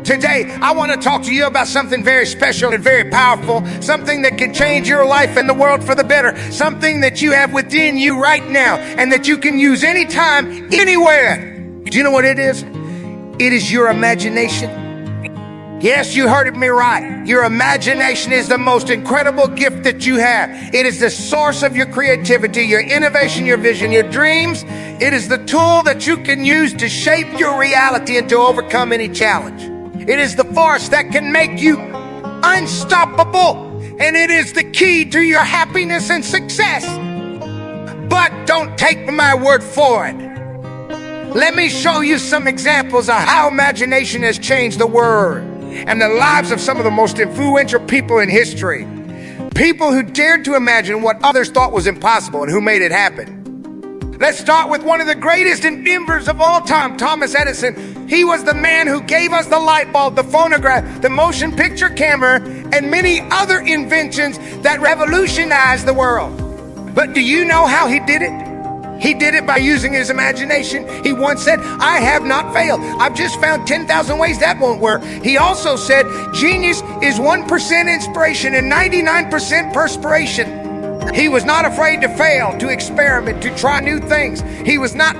Today, I want to talk to you about something very special and very powerful, something that can change your life and the world for the better, something that you have within you right now and that you can use anytime, anywhere. Do you know what it is? It is your imagination. Yes, you heard me right. Your imagination is the most incredible gift that you have. It is the source of your creativity, your innovation, your vision, your dreams. It is the tool that you can use to shape your reality and to overcome any challenge. It is the force that can make you unstoppable, and it is the key to your happiness and success. But don't take my word for it. Let me show you some examples of how imagination has changed the world and the lives of some of the most influential people in history. People who dared to imagine what others thought was impossible and who made it happen. Let's start with one of the greatest inventors of all time, Thomas Edison. He was the man who gave us the light bulb, the phonograph, the motion picture camera, and many other inventions that revolutionized the world. But do you know how he did it? He did it by using his imagination. He once said, "I have not failed. I've just found 10,000 ways that won't work." He also said, "Genius is 1% inspiration and 99% perspiration." He was not afraid to fail, to experiment, to try new things. He was not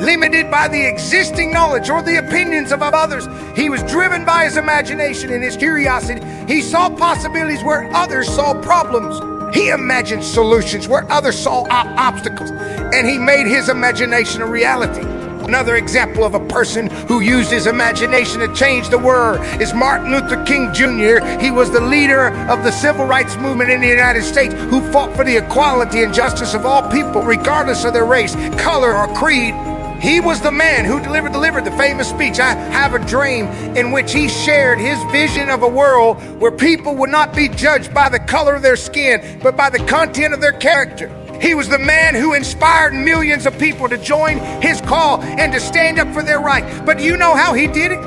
limited by the existing knowledge or the opinions of others. He was driven by his imagination and his curiosity. He saw possibilities where others saw problems. He imagined solutions where others saw obstacles, and he made his imagination a reality. Another example of a person who used his imagination to change the world is Martin Luther King Jr. He was the leader of the civil rights movement in the United States who fought for the equality and justice of all people, regardless of their race, color, or creed. He was the man who delivered the famous speech, "I Have a Dream," in which he shared his vision of a world where people would not be judged by the color of their skin, but by the content of their character. He was the man who inspired millions of people to join his call and to stand up for their right. But do you know how he did it?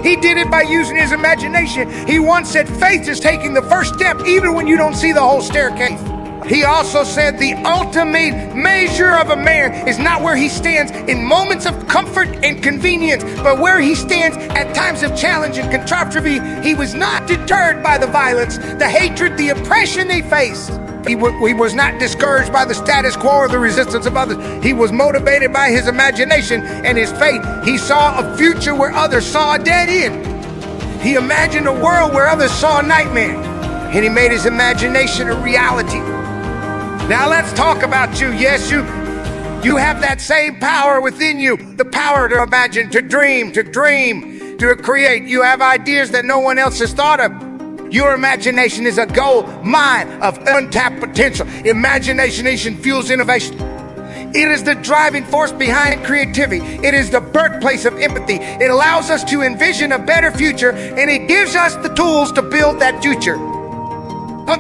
He did it by using his imagination. He once said, "Faith is taking the first step even when you don't see the whole staircase." He also said the ultimate measure of a man is not where he stands in moments of comfort and convenience, but where he stands at times of challenge and controversy. He was not deterred by the violence, the hatred, the oppression they faced. He was not discouraged by the status quo or the resistance of others. He was motivated by his imagination and his faith. He saw a future where others saw a dead end. He imagined a world where others saw a nightmare, and he made his imagination a reality. Now let's talk about you. Yes, you have that same power within you, the power to imagine, to dream, to create. You have ideas that no one else has thought of. Your imagination is a gold mine of untapped potential. Imagination fuels innovation. It is the driving force behind creativity. It is the birthplace of empathy. It allows us to envision a better future, and it gives us the tools to build that future.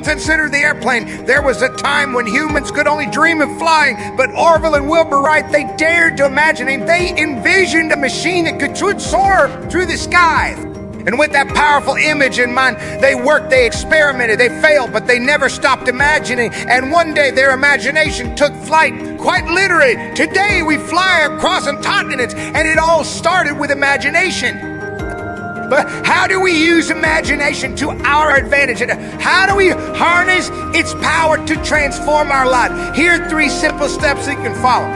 Consider the airplane. There was a time when humans could only dream of flying, but Orville and Wilbur Wright, they dared to imagine it. They envisioned a machine that could soar through the skies. And with that powerful image in mind, they worked, they experimented, they failed, but they never stopped imagining. And one day their imagination took flight, quite literally. Today we fly across continents, and it all started with imagination. But how do we use imagination to our advantage? How do we harness its power to transform our life? Here are 3 simple steps you can follow.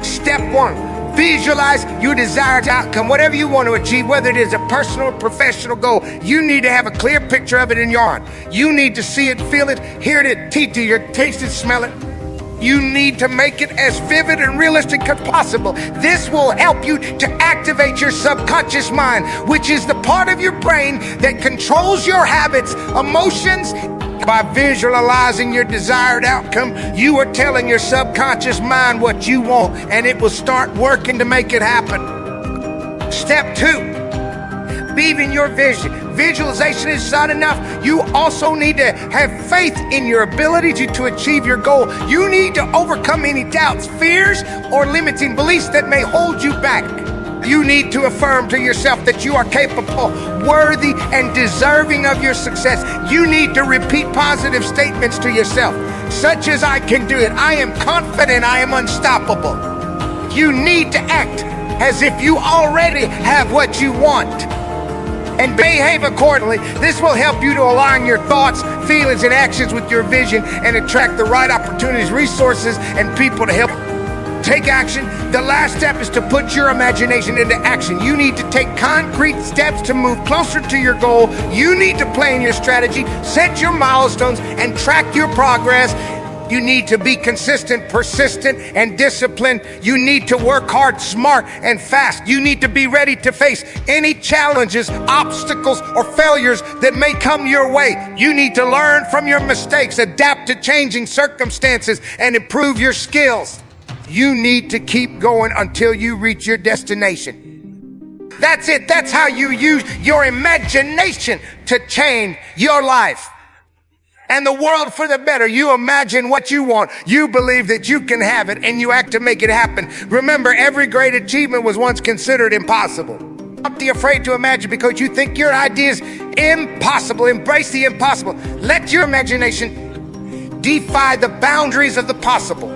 Step 1, visualize your desired outcome. Whatever you want to achieve, whether it is a personal or professional goal, you need to have a clear picture of it in your heart. You need to see it, feel it, hear it, taste it, smell it. You need to make it as vivid and realistic as possible. This will help you to activate your subconscious mind, which is the part of your brain that controls your habits, emotions. By visualizing your desired outcome, you are telling your subconscious mind what you want, and it will start working to make it happen. Step 2, believe in your vision. Visualization is not enough. You also need to have faith in your ability to achieve your goal. You need to overcome any doubts, fears, or limiting beliefs that may hold you back. You need to affirm to yourself that you are capable, worthy, and deserving of your success. You need to repeat positive statements to yourself, such as I can do it, I am confident, I am unstoppable. You need to act as if you already have what you want and behave accordingly. This will help you to align your thoughts, feelings, and actions with your vision and attract the right opportunities, resources, and people to help take action. The last step is to put your imagination into action. You need to take concrete steps to move closer to your goal. You need to plan your strategy, set your milestones, and track your progress. You need to be consistent, persistent, and disciplined. You need to work hard, smart, and fast. You need to be ready to face any challenges, obstacles, or failures that may come your way. You need to learn from your mistakes, adapt to changing circumstances, and improve your skills. You need to keep going until you reach your destination. That's it. That's how you use your imagination to change your life and the world for the better. You imagine what you want. You believe that you can have it, and you act to make it happen. Remember, every great achievement was once considered impossible. Don't be afraid to imagine because you think your idea is impossible. Embrace the impossible. Let your imagination defy the boundaries of the possible.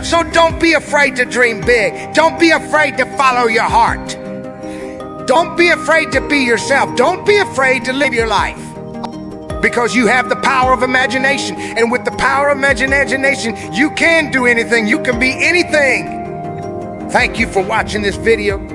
So don't be afraid to dream big. Don't be afraid to follow your heart. Don't be afraid to be yourself. Don't be afraid to live your life. Because you have the power of imagination. And with the power of imagination, you can do anything. You can be anything. Thank you for watching this video.